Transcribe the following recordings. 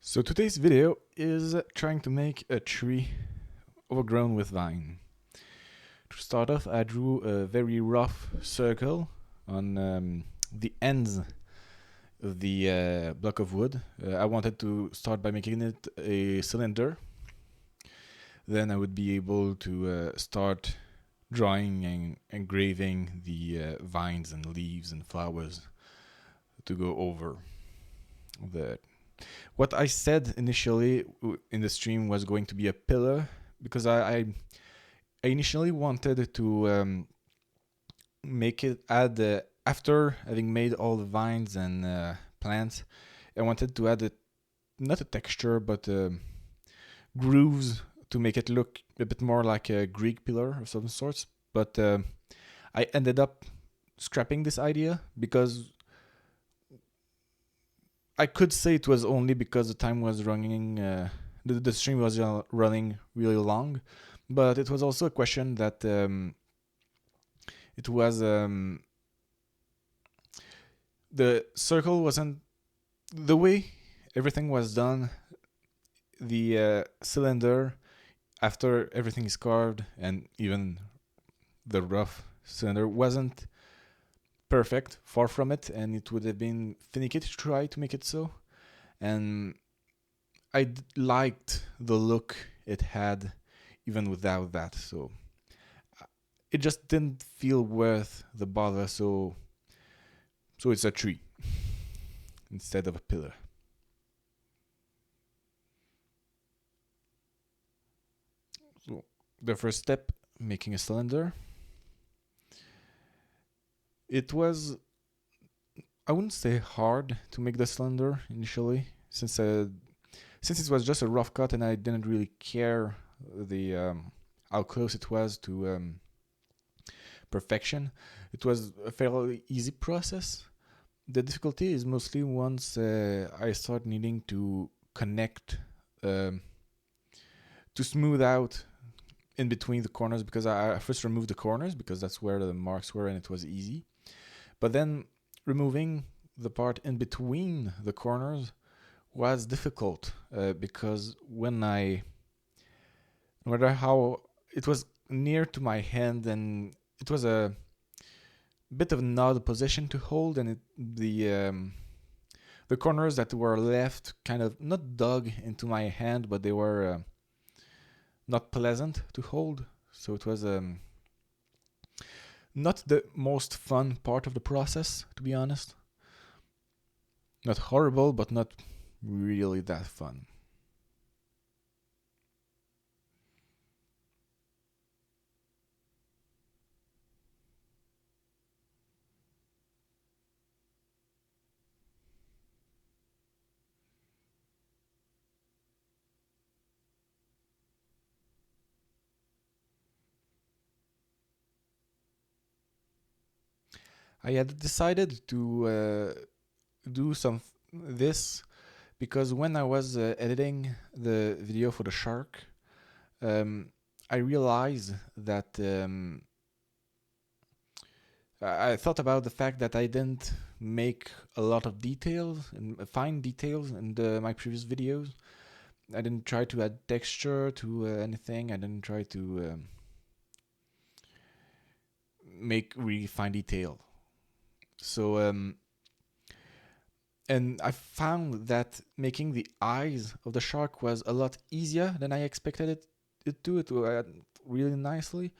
So today's video is trying to make a tree overgrown with vine. To start off, I drew a very rough circle on the ends of the block of wood. I wanted to start by making it a cylinder. Then I would be able to start drawing and engraving the vines and leaves and flowers to go over the. What I said initially in the stream was going to be a pillar because I initially wanted to make it add after having made all the vines and plants. I wanted to add not a texture but grooves to make it look a bit more like a Greek pillar of some sorts. But I ended up scrapping this idea because I could say it was only because the time was running, the stream was running really long, but it was also a question that it was the circle wasn't the way everything was done. The cylinder, after everything is carved, and even the rough cylinder wasn't perfect, far from it, and it would have been finicky to try to make it so. And I liked the look it had even without that, so it just didn't feel worth the bother, so it's a tree instead of a pillar. So the first step, making a cylinder. It was, I wouldn't say hard to make the cylinder initially, since it was just a rough cut and I didn't really care the how close it was to perfection. It was a fairly easy process. The difficulty is mostly once I start needing to connect, to smooth out in between the corners, because I first removed the corners because that's where the marks were and it was easy. But then removing the part in between the corners was difficult because no matter how it was near to my hand, and it was a bit of an odd position to hold, and the corners that were left kind of not dug into my hand, but they were not pleasant to hold. So it was not the most fun part of the process, to be honest. Not horrible, but not really that fun. I had decided to do this because when I was editing the video for the shark, I realized that I thought about the fact that I didn't make a lot of details and fine details in my previous videos. I didn't try to add texture to anything. I didn't try to make really fine detail. So and I found that making the eyes of the shark was a lot easier than I expected it to. It really nicely.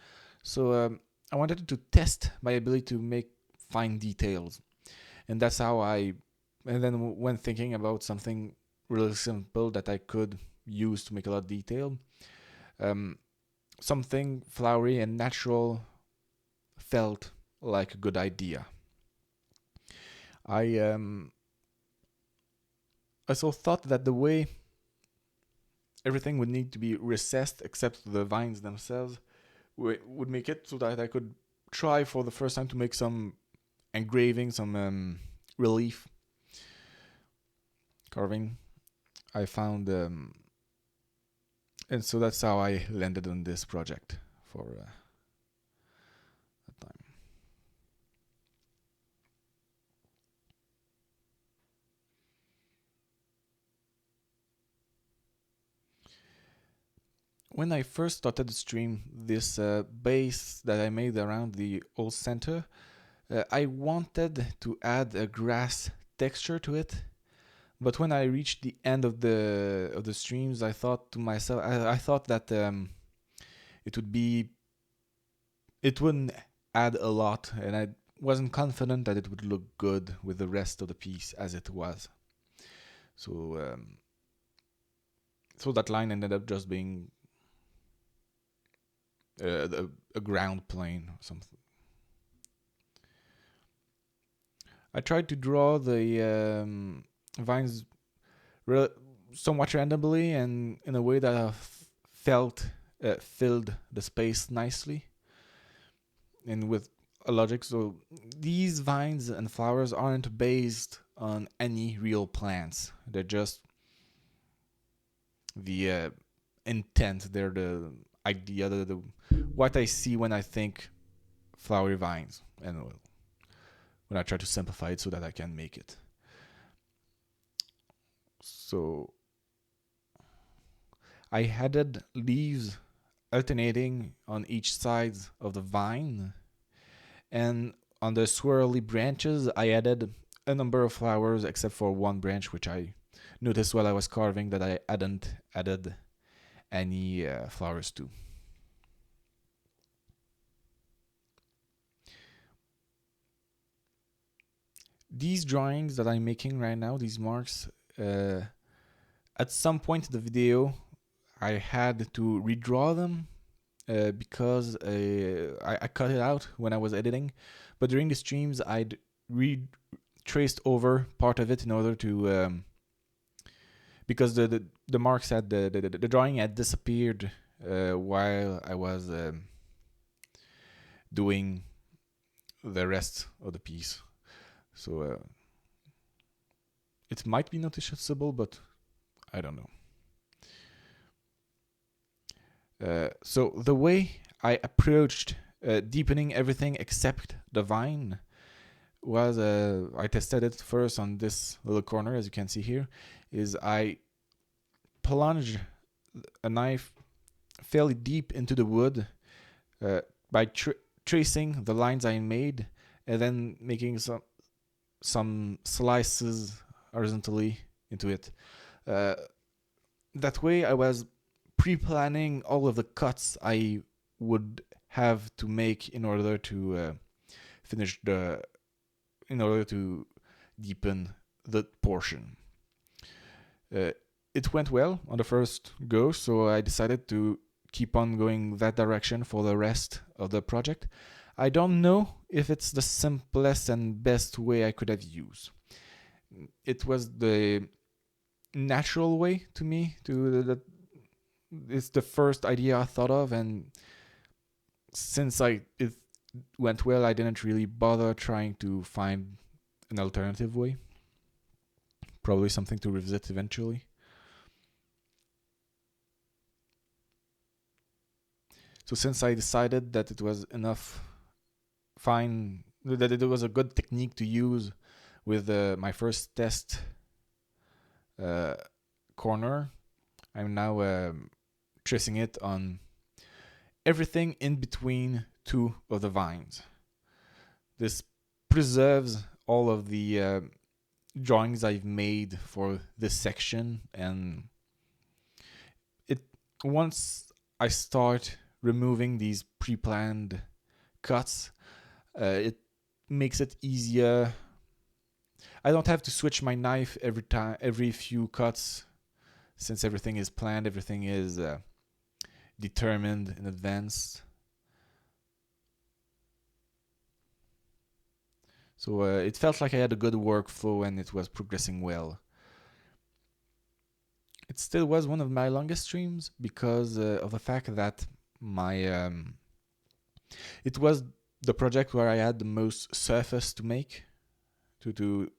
So I wanted to test my ability to make fine details, and that's how and then when thinking about something really simple that I could use to make a lot of detail, something flowery and natural felt like a good idea. I also thought that the way everything would need to be recessed except the vines themselves would make it so that I could try for the first time to make some engraving, some relief carving. I found, and so that's how I landed on this project for that time. when I first started the stream, this base that I made around the old center, I wanted to add a grass texture to it. But when I reached the end of the streams, I thought to myself, I thought that it would be, it wouldn't add a lot, and I wasn't confident that it would look good with the rest of the piece as it was. So so that line ended up just being a ground plane or something. I tried to draw the vines somewhat randomly and in a way that I felt filled the space nicely and with a logic. So these vines and flowers aren't based on any real plants. They're just the intent. They're the idea, the what I see when I think flowery vines, and when I try to simplify it so that I can make it. So I added leaves alternating on each side of the vine, and on the swirly branches I added a number of flowers except for one branch which I noticed while I was carving that I hadn't added any flowers to. These drawings that I'm making right now, these marks, at some point in the video I had to redraw them because I cut it out when I was editing, but during the streams I'd traced over part of it in order to because the marks had the drawing had disappeared while I was doing the rest of the piece. So it might be noticeable, but I don't know. So the way I approached deepening everything except the vine was I tested it first on this little corner, as you can see here, is I plunged a knife fairly deep into the wood by tracing the lines I made and then making some slices horizontally into it. That way I was pre-planning all of the cuts I would have to make in order to finish in order to deepen the portion. It went well on the first go, so I decided to keep on going that direction for the rest of the project. I don't know if it's the simplest and best way I could have used. It was the natural way to me. It's the first idea I thought of, and since it went well, I didn't really bother trying to find an alternative way. Probably something to revisit eventually. So since I decided that it was that it was a good technique to use with my first test corner, I'm now tracing it on everything in between two of the vines. This preserves all of the drawings I've made for this section, and once I start removing these pre-planned cuts, it makes it easier. I don't have to switch my knife every few cuts, since everything is planned, everything is determined in advance. So it felt like I had a good workflow and it was progressing well. It still was one of my longest streams because of the fact that it was the project where I had the most surface to make, to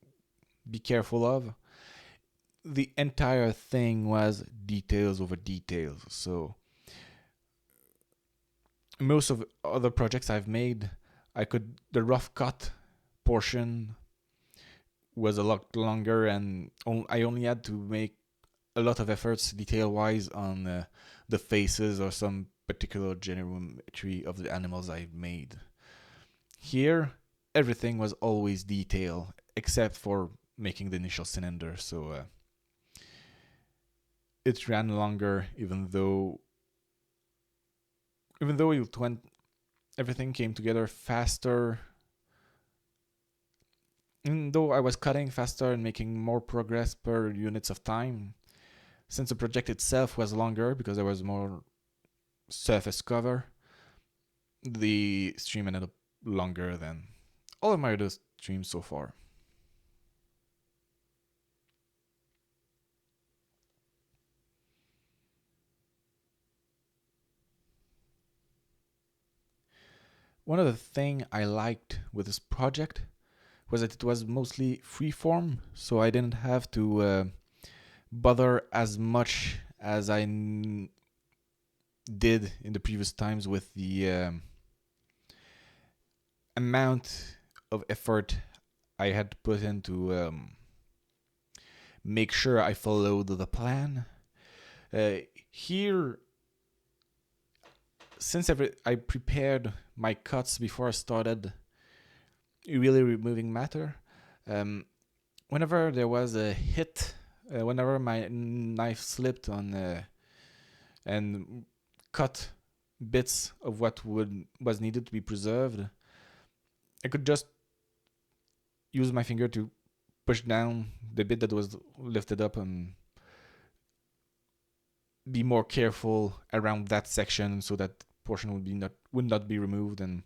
be careful of. The entire thing was details over details. So most of other projects I've made, the rough cut portion was a lot longer, and I only had to make a lot of efforts detail-wise on the faces or some particular geometry of the animals I made. Here, everything was always detail, except for making the initial cylinder, so it ran longer, even though it went, everything came together faster. Even though I was cutting faster and making more progress per units of time, since the project itself was longer because there was more surface cover, the stream ended up longer than all of my other streams so far. One other thing I liked with this project was that it was mostly freeform, so I didn't have to bother as much as I did in the previous times with the amount of effort I had to put into make sure I followed the plan. Here, since I prepared my cuts before I started really removing matter, whenever there was a hit, whenever my knife slipped on and cut bits of what was needed to be preserved, I could just use my finger to push down the bit that was lifted up and be more careful around that section so that portion would not be removed. And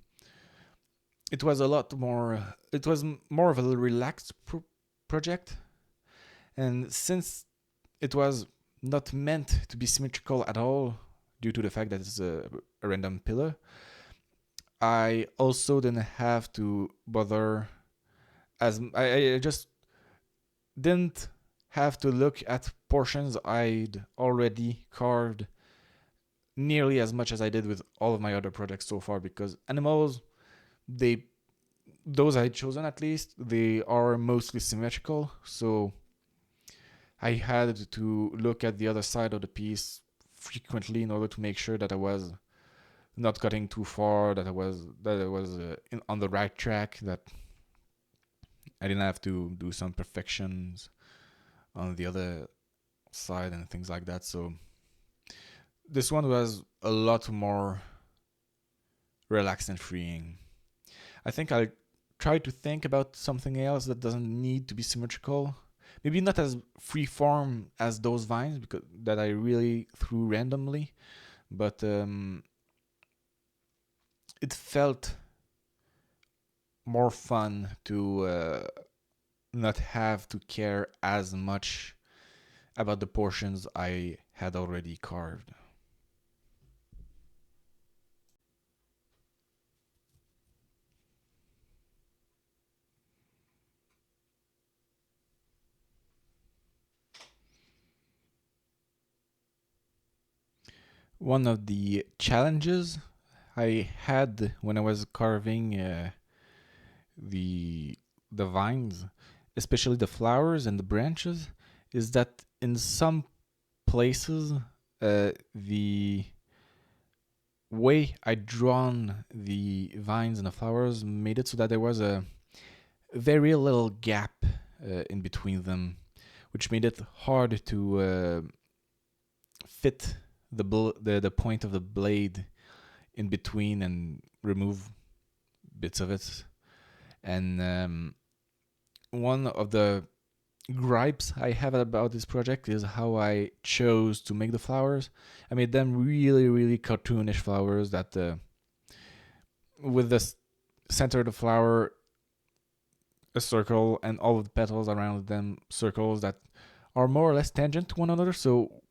it was it was more of a relaxed project. And since it was not meant to be symmetrical at all due to the fact that it's a random pillar, I also didn't have to bother I just didn't have to look at portions I'd already carved nearly as much as I did with all of my other projects so far, because animals, those I'd chosen at least, they are mostly symmetrical, so I had to look at the other side of the piece frequently in order to make sure that I was not cutting too far, that I was on the right track, that I didn't have to do some perfections on the other side and things like that. So this one was a lot more relaxed and freeing. I think I'll try to think about something else that doesn't need to be symmetrical. Maybe not as freeform as those vines because that I really threw randomly, but it felt more fun to not have to care as much about the portions I had already carved. One of the challenges I had when I was carving the vines, especially the flowers and the branches, is that in some places the way I'd drawn the vines and the flowers made it so that there was a very little gap in between them, which made it hard to fit the point of the blade in between and remove bits of it. And one of the gripes I have about this project is how I chose to make the flowers. I made them really, really cartoonish flowers that with the center of the flower a circle and all of the petals around them circles that are more or less tangent to one another. So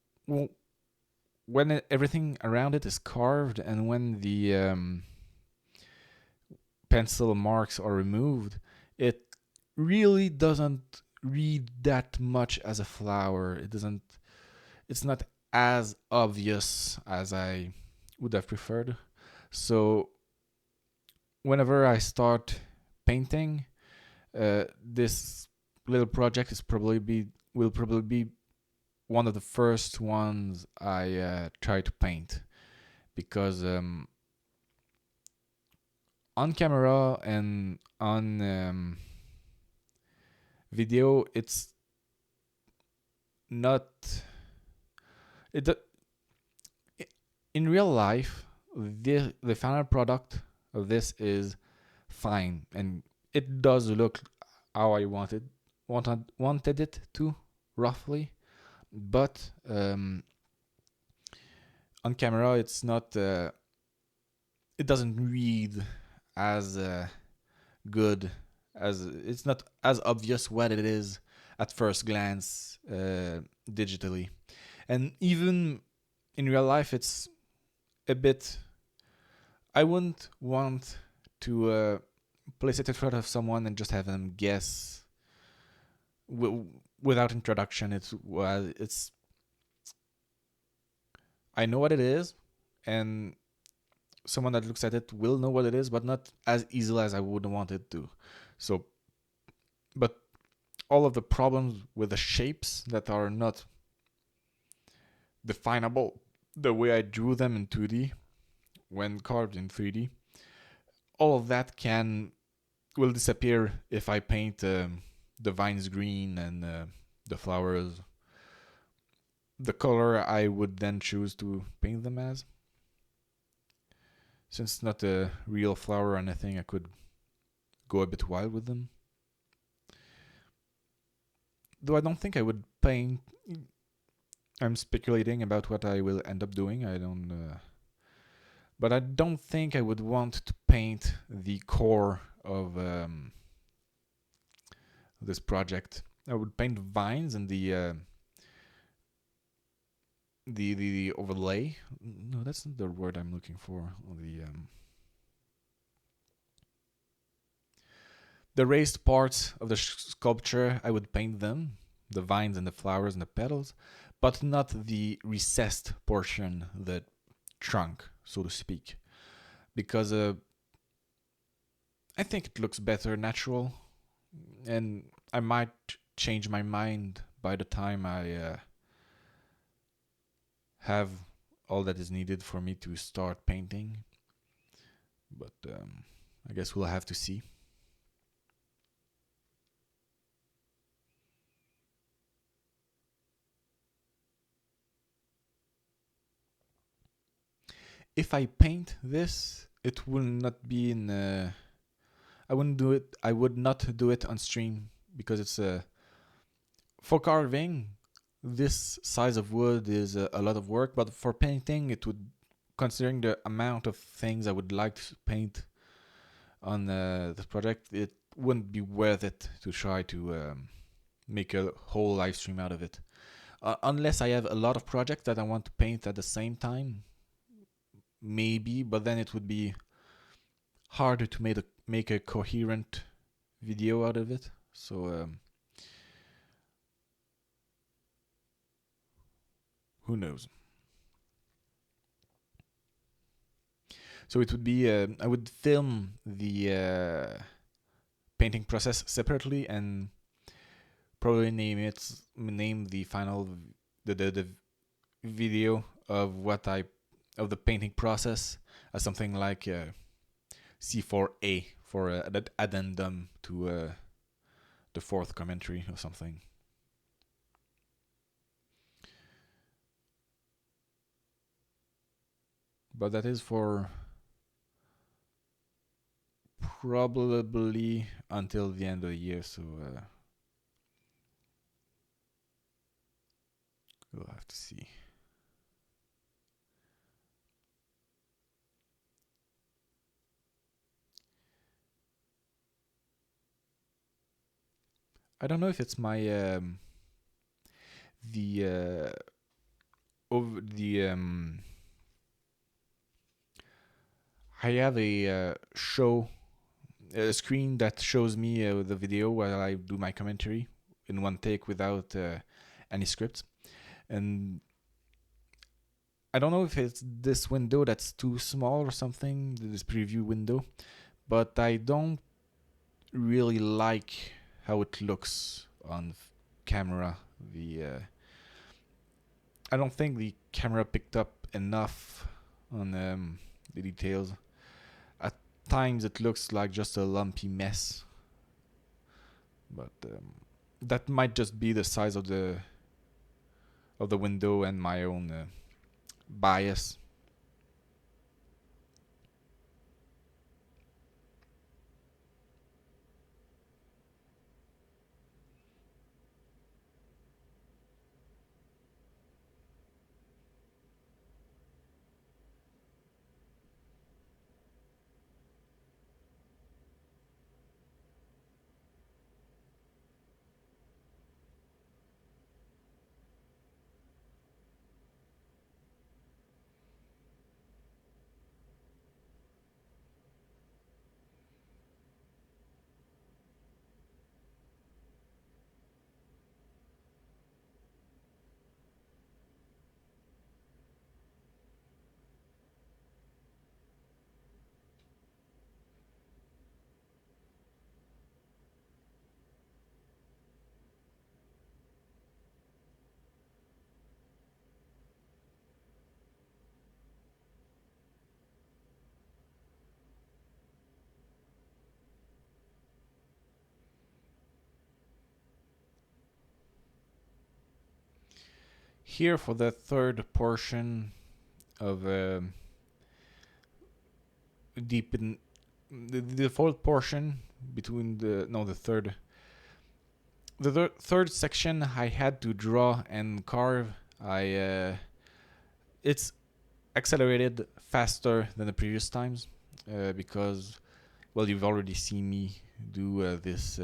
when everything around it is carved and when the pencil marks are removed, it really doesn't read that much as a flower. It's not as obvious as I would have preferred. So whenever I start painting, this little project will probably be one of the first ones I tried to paint, because on camera and on video, it's not it in real life. The final product of this is fine, and it does look how I wanted it to, roughly. But on camera, it's not. It doesn't read as good, as it's not as obvious what it is at first glance digitally, and even in real life, it's a bit. I wouldn't want to place it in front of someone and just have them guess without introduction. It's. I know what it is, and someone that looks at it will know what it is, but not as easily as I would want it to. So, but all of the problems with the shapes that are not definable the way I drew them in 2D when carved in 3D, all of that will disappear if I paint the vines green and the flowers the color I would then choose to paint them as. Since it's not a real flower or anything, I could go a bit wild with them. Though I don't think I would paint. I'm speculating about what I will end up doing. I don't. But I don't think I would want to paint the core of this project. I would paint vines and the overlay. No, that's not the word I'm looking for. The raised parts of the sculpture, I would paint them, the vines and the flowers and the petals, but not the recessed portion, the trunk, so to speak, because I think it looks better natural, and I might change my mind by the time I have all that is needed for me to start painting. But I guess we'll have to see. If I paint this, it will not be in. I wouldn't do it. I would not do it on stream because it's for carving. This size of wood is a lot of work, but for painting, it would, considering the amount of things I would like to paint on this project, it wouldn't be worth it to try to make a whole live stream out of it. Unless I have a lot of projects that I want to paint at the same time, maybe, but then it would be harder to make a coherent video out of it. So who knows? So it would be I would film the painting process separately and probably name the final the video of the painting process as something like C4A for an addendum to the fourth commentary or something. But that is for probably until the end of the year, so we'll have to see. I don't know if it's my I have a screen that shows me the video while I do my commentary in one take without any scripts, and I don't know if it's this window that's too small or something, this preview window, but I don't really like how it looks on camera. I don't think the camera picked up enough on the details. At times it looks like just a lumpy mess, but that might just be the size of the window and my own bias. Here for the third portion of deep in the fourth portion between the third section I had to draw and carve. It's accelerated faster than the previous times because, well, you've already seen me do this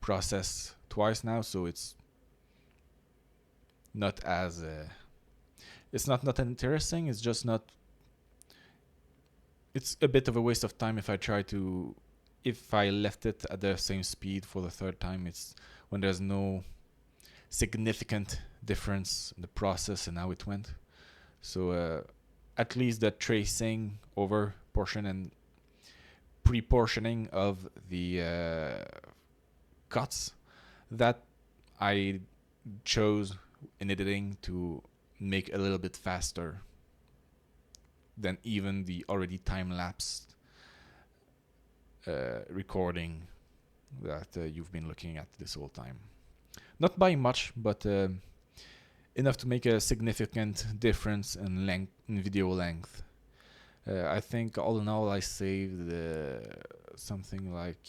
process twice now, so it's not as it's not interesting. It's just not. It's a bit of a waste of time if I left it at the same speed for the third time. It's when there's no significant difference in the process and how it went. So at least the tracing over portion and pre-portioning of the cuts that I chose in editing to make a little bit faster than even the already time-lapsed recording that you've been looking at this whole time. Not by much, but enough to make a significant difference in video length. I think all in all I saved something like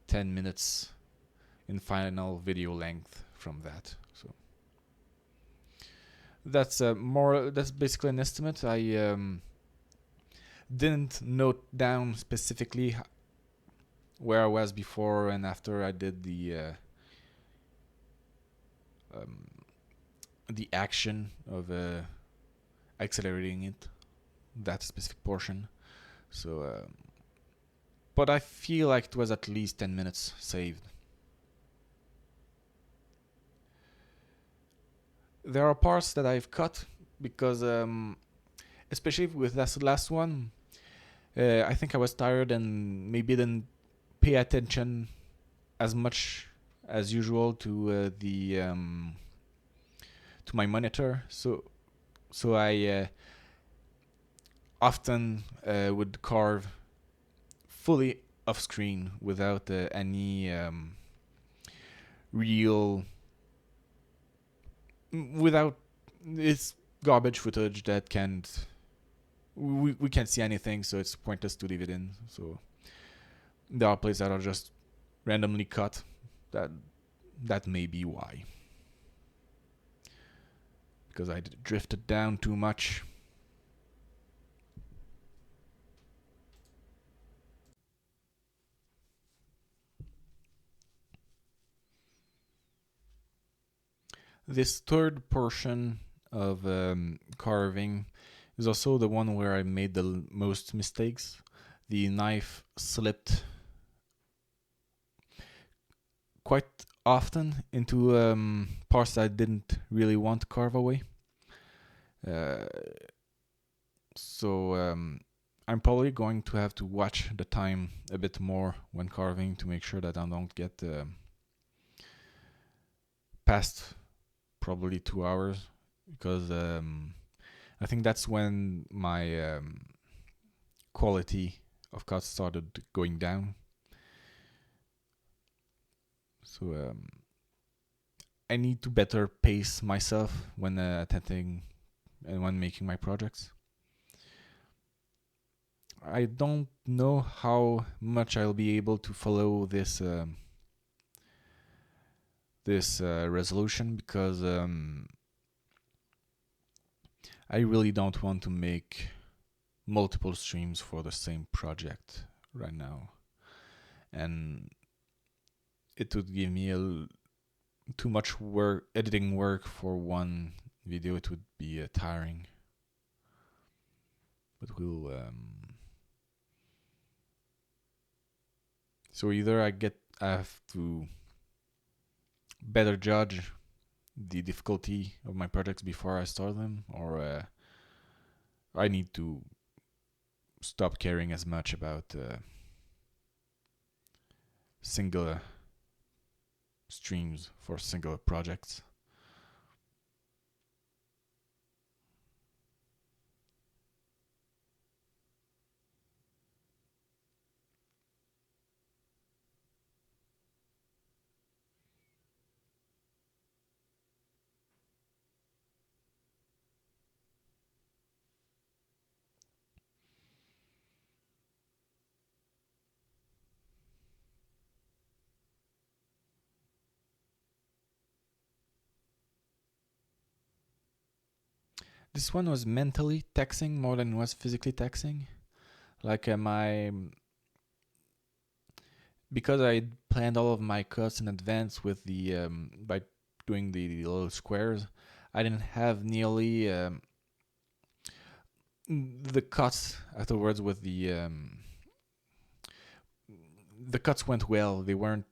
10 minutes in final video length from that. So that's basically an estimate. I didn't note down specifically where I was before and after I did the action of accelerating it, that specific portion. So but I feel like it was at least 10 minutes saved. There are parts that I've cut because especially with that last one, I think I was tired and maybe didn't pay attention as much as usual to to my monitor. So I often would carve fully off screen without any real without it's garbage footage that we can't see anything, so it's pointless to leave it in. So there are places that are just randomly cut. That may be why, because I drifted down too much. This third portion of carving is also the one where I made the most mistakes. The knife slipped quite often into parts that I didn't really want to carve away. So I'm probably going to have to watch the time a bit more when carving to make sure that I don't get past probably 2 hours, because I think that's when my quality of cuts started going down. So I need to better pace myself when attempting and when making my projects. I don't know how much I'll be able to follow this resolution, because I really don't want to make multiple streams for the same project right now, and it would give me too much editing work for one video. It would be tiring. But we'll so either I have to better judge the difficulty of my projects before I start them, or I need to stop caring as much about singular streams for singular projects. This one was mentally taxing more than it was physically taxing. Like because I planned all of my cuts in advance with the by doing the little squares, I didn't have nearly the cuts afterwards. With the cuts went well. They weren't.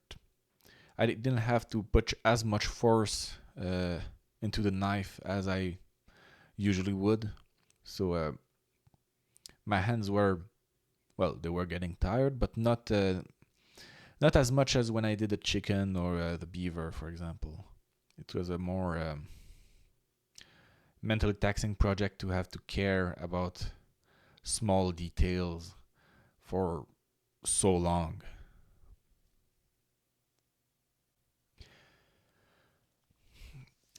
I didn't have to put as much force into the knife as I usually would. So my hands were, well, they were getting tired, but not as much as when I did the chicken or the beaver, for example. It was a more mentally taxing project to have to care about small details for so long.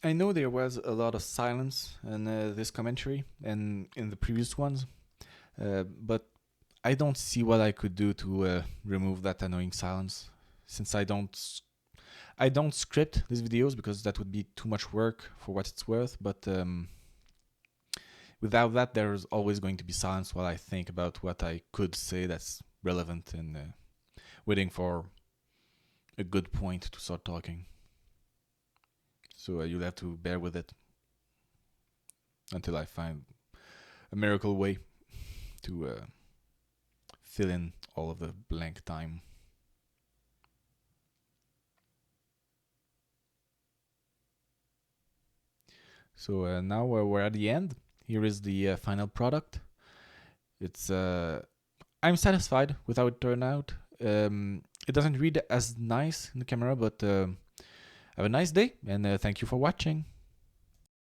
I know there was a lot of silence in this commentary and in the previous ones, but I don't see what I could do to remove that annoying silence, since I don't script these videos, because that would be too much work for what it's worth. But without that, there's always going to be silence while I think about what I could say that's relevant, and waiting for a good point to start talking. So you'll have to bear with it until I find a miracle way to fill in all of the blank time. So now we're at the end. Here is the final product. It's I'm satisfied with how it turned out. It doesn't read as nice in the camera, but have a nice day, and thank you for watching.